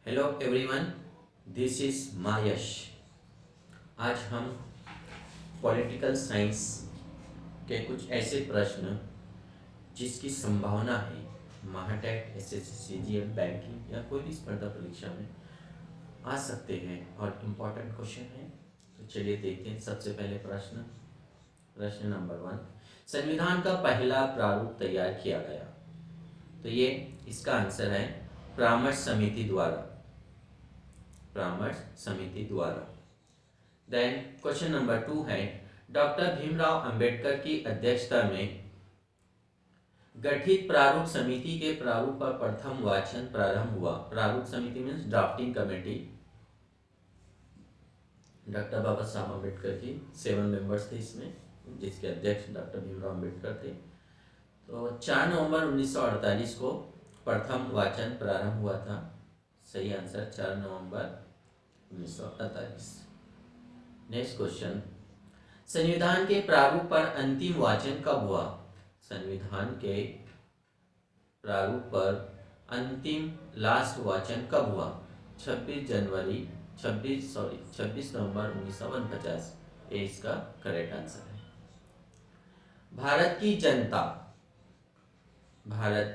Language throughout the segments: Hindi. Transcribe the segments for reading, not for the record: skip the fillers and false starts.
Hello everyone, this is Mayash. आज हम पॉलिटिकल साइंस के कुछ ऐसे प्रश्न जिसकी संभावना है महाटेक, एसएससी, सीजीएल, बैंकिंग या कोई भी स्पर्धा परीक्षा में आ सकते हैं और इम्पोर्टेंट क्वेश्चन है। तो चलिए देखते हैं। सबसे पहले प्रश्न नंबर 1, संविधान का पहला प्रारूप तैयार किया गया। तो ये इसका आंसर है परामर्श समिति द्वारा। देन क्वेश्चन नंबर 2 है, डॉक्टर भीमराव अंबेडकर की अध्यक्षता में गठित प्रारूप समिति के प्रारूप पर प्रथम वाचन प्रारंभ हुआ। प्रारूप समिति मीन्स ड्राफ्टिंग कमेटी। डॉक्टर बाबा साहब अम्बेडकर की 7 मेंबर्स थे इसमें, जिसके अध्यक्ष डॉक्टर भीमराव अंबेडकर थे। तो 4 नवंबर 1948 को प्रथम वाचन प्रारंभ हुआ था। सही आंसर 4 नवंबर 1948। नेक्स्ट क्वेश्चन, संविधान के प्रारूप पर अंतिम वाचन कब हुआ? संविधान के प्रारूप पर अंतिम लास्ट वाचन कब हुआ? 26 नवंबर 1949। ये इसका करेक्ट आंसर है। भारत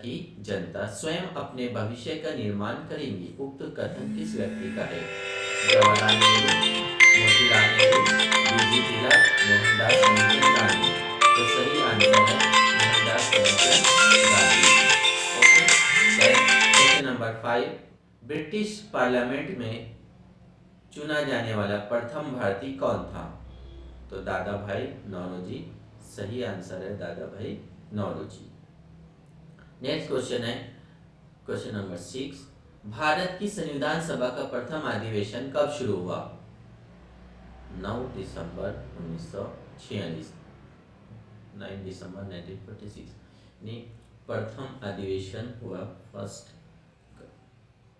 की जनता स्वयं अपने भविष्य का निर्माण करेंगी, उक्त कथन किस व्यक्ति का है? जवाहरलाल नेहरू, मोतीलाल नेहरू, बीबी तिलक, मोहनदास करमचंद गांधी। तो सही आंसर है Mohandas Karamchand Gandhi. Okay. Question number 5, British parliament में चुना जाने वाला प्रथम भारतीय कौन था? तो दादा भाई नौरोजी। सही आंसर है दादा भाई नौरोजी। नेक्स्ट क्वेश्चन है क्वेश्चन नंबर 6, भारत की संविधान सभा का प्रथम अधिवेशन कब शुरू हुआ? 9 दिसंबर 1946। 9 दिसंबर 1946 ने प्रथम अधिवेशन हुआ, first.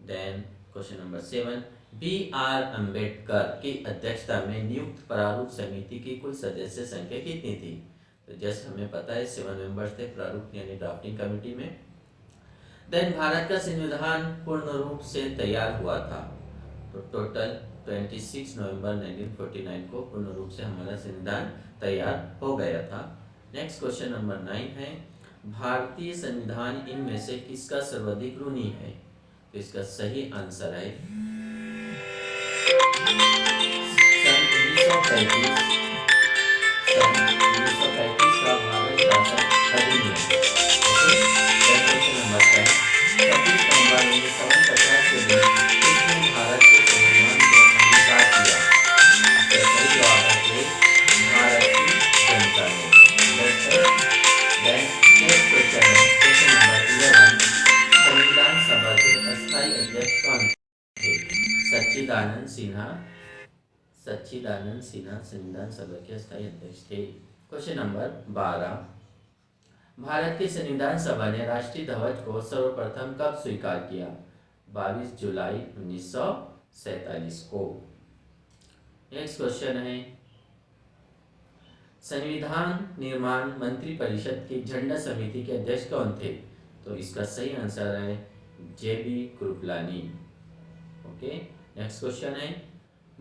Then question number 7, B R Ambedkar की अध्यक्षता में नियुक्त प्रारूप समिति की कुल सदस्य संख्या कितनी थी? तो जैसे हमें पता है 7 मेंबर्स थे प्रारूप यानी ड्राफ्टिंग कमेटी में। देन भारत का संविधान पूर्ण रूप से तैयार हुआ था। तो टोटल 26 नवंबर 1949 को पूर्ण रूप से हमारा संविधान तैयार हो गया था। नेक्स्ट क्वेश्चन नंबर 9 है, भारतीय संविधान इनमें से किसका सर्वाधिक ऋणी है? तो इसका सही आंसर है सन 1935 का भारत शासन अधिनियम। ओके। क्वेश्चन नंबर 10, 26 नवंबर 1949 के दिन किसने भारत के संविधान को अंगीकार किया? इसका सही जवाब है भारत की जनता ने। नेक्स्ट क्वेश्चन है क्वेश्चन नंबर 11, संविधान सभा के अस्थायी अध्यक्ष कौन थे? सच्चिदानंद सिन्हा संविधान सभा के अस्थायी अध्यक्ष थे। क्वेश्चन नंबर 12, भारत के संविधान सभा ने राष्ट्रीय ध्वज को सर्वप्रथम कब स्वीकार किया? 22 जुलाई 1947 को। नेक्स्ट क्वेश्चन है, संविधान निर्माण मंत्री परिषद की झंडा समिति के अध्यक्ष कौन थे? तो इसका सही आंसर है जेबी कृपलानी। ओके। नेक्स्ट क्वेश्चन है,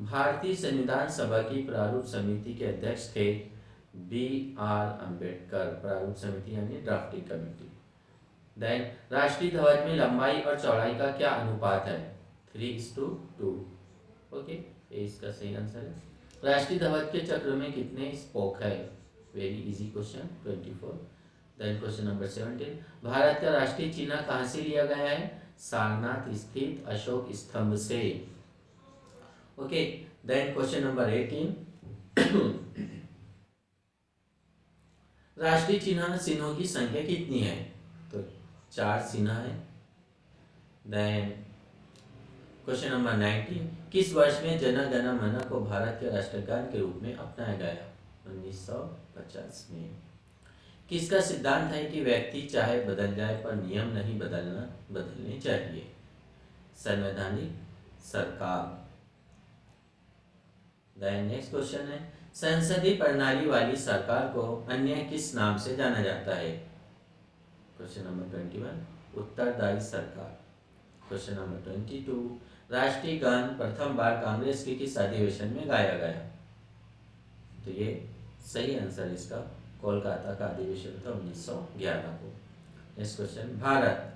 भारतीय संविधान सभा की प्रारूप समिति के अध्यक्ष थे बी आर अम्बेडकर। प्रारूप समिति यानी ड्राफ्टिंग कमेटी। देन राष्ट्रीय ध्वज में लंबाई और चौड़ाई का क्या अनुपात है? 3:2। ओके, इसका सही आंसर है। राष्ट्रीय ध्वज के चक्र में कितने स्पोक है? Very easy question, 24। Then question number 17, Bharat का राष्ट्रीय चिन्ह कहाँ से लिया गया है? सारनाथ स्थित अशोक स्तंभ से। ओके। देन क्वेश्चन नंबर 18, राष्ट्रीय चिन्हों की संख्या कितनी है? तो 4 चिन्ह है। देन क्वेश्चन नंबर 19, किस वर्ष में जन गण मन को भारत के राष्ट्रगान के रूप में अपनाया गया? 1950 में। किसका सिद्धांत है कि व्यक्ति चाहे बदल जाए पर नियम नहीं बदलने चाहिए? संवैधानिक सरकार। देन नेक्स्ट क्वेश्चन है, संसदीय प्रणाली वाली सरकार को अन्य किस नाम से जाना जाता है? क्वेश्चन नंबर 21, उत्तरदायी सरकार। क्वेश्चन नंबर 22, राष्ट्रीय गान प्रथम बार कांग्रेस के किस अधिवेशन में गाया गया? तो ये सही आंसर इसका कोलकाता का अधिवेशन था 1911 को। नेक्स्ट क्वेश्चन, भारत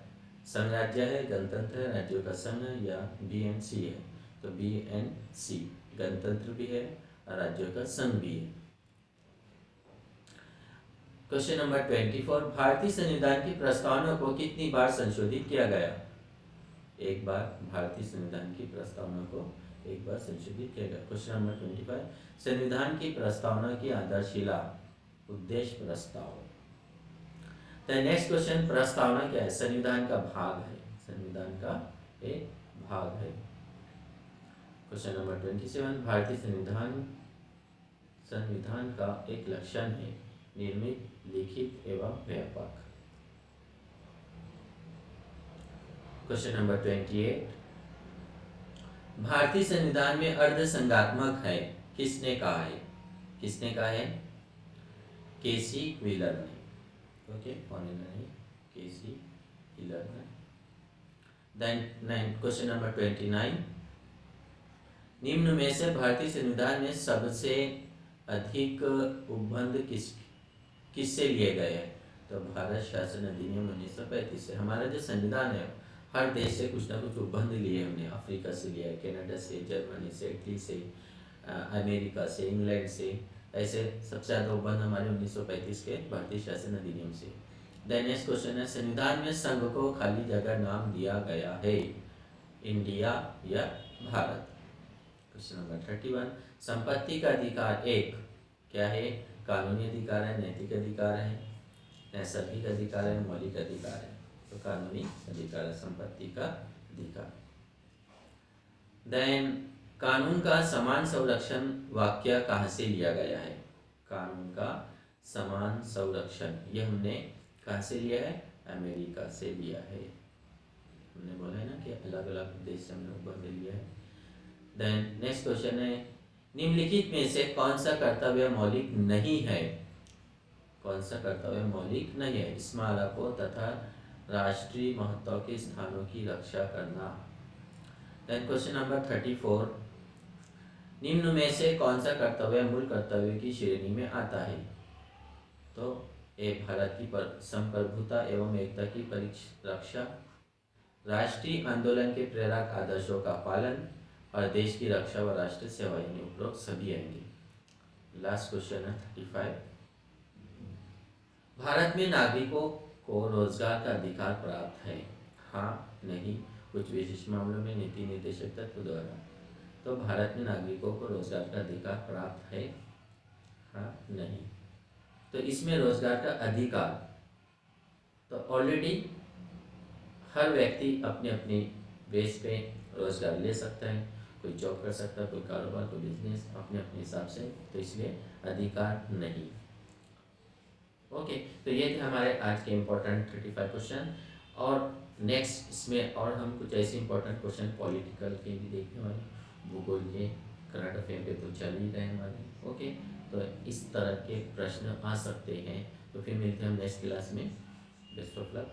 संघ राज्य है, गणतंत्र है, राज्यों का संघ है या BNC है? तो BNC, गणतंत्र भी है और राज्यों का संघ भी है। क्वेश्चन नंबर 24, भारतीय संविधान की प्रस्तावना को कितनी बार संशोधित किया गया? एक बार भारतीय संविधान की प्रस्तावना को एक बार संशोधित किया गया। क्वेश्चन नंबर 25, संविधान की प्रस्तावना की आधारशिला, उद्देश्य प्रस्ताव। द नेक्स्ट क्वेश्चन, प्रस्तावना क्या है? संविधान का भाग है, संविधान का एक भाग है। क्वेश्चन नंबर 27, भारतीय संविधान का एक लक्षण है, निर्मित, लिखित एवं व्यापक। क्वेश्चन नंबर 28, भारतीय संविधान में अर्धसंघात्मक है, किसने कहा है? किसने कहा है? केसी व्हीलर ने। ओके, फॉरेनर है केसी व्हीलर ने। देन क्वेश्चन नंबर 29, निम्न में से भारतीय संविधान में सबसे अधिक उपबंध किससे लिए गए हैं? तो भारत शासन अधिनियम 1935 से। हमारा जो संविधान है हर देश से कुछ ना कुछ उपबंध लिए हमने, अफ्रीका से लिया है, कनाडा से, जर्मनी से, इटली से, अमेरिका से, इंग्लैंड से, ऐसे सबसे ज़्यादा उपबंध हमारे 1935 के भारतीय शासन अधिनियम से। देन नेक्स्ट क्वेश्चन है, संविधान में संघ को खाली जगह नाम दिया गया है, इंडिया या भारत? क्वेश्चन नंबर 31, संपत्ति का अधिकार एक क्या है? कानूनी अधिकार है, नैतिक अधिकार है, नैसर्गिक अधिकार है, मौलिक अधिकार है? तो कानूनी अधिकार है, संपत्ति का अधिकार। देन कानून का समान संरक्षण वाक्य कहाँ से लिया गया है? कानून का समान संरक्षण ये हमने कहाँ से लिया है? अमेरिका से लिया है। हमने बोला है ना कि अलग अलग देश से हमने उपबंध लिया है। देन नेक्स्ट क्वेश्चन है, निम्नलिखित में से कौन सा कर्तव्य मौलिक नहीं है? कौन सा कर्तव्य मौलिक नहीं है? स्मारकों तथा राष्ट्रीय महत्व के स्थानों की रक्षा करना। देन क्वेश्चन नंबर 34, निम्न में से कौन सा कर्तव्य मूल कर्तव्य की श्रेणी में आता है? तो ए भारत की संप्रभुता एवं एकता की रक्षा, राष्ट्रीय आंदोलन के प्रेरक आदर्शों का पालन और देश की रक्षा व राष्ट्र सेवा, यानी उपरोक्त सभी आएंगे। लास्ट क्वेश्चन है 35, भारत में नागरिकों को रोजगार का अधिकार प्राप्त है? हाँ, नहीं, कुछ विशेष मामलों में नीति निर्देशक तत्व द्वारा। तो भारत में नागरिकों को रोजगार का अधिकार प्राप्त है? हाँ, नहीं। तो इसमें रोजगार का अधिकार तो ऑलरेडी हर व्यक्ति अपने अपने बेस पे रोजगार ले सकता है, कोई जॉब कर सकता है, कोई कारोबार, कोई बिजनेस अपने अपने हिसाब से, तो इसलिए अधिकार नहीं। ओके, तो ये थे हमारे आज के इम्पोर्टेंट 35 क्वेश्चन। और नेक्स्ट इसमें और हम कुछ ऐसे इम्पोर्टेंट क्वेश्चन पॉलिटिकल के भी देखने वाले, भूगोल के, करंट अफेयर पे तो चल ही रहे हमारे। ओके, तो इस तरह के प्रश्न आ सकते हैं। तो फिर मिलते हैं हम नेक्स्ट क्लास में। Best of luck.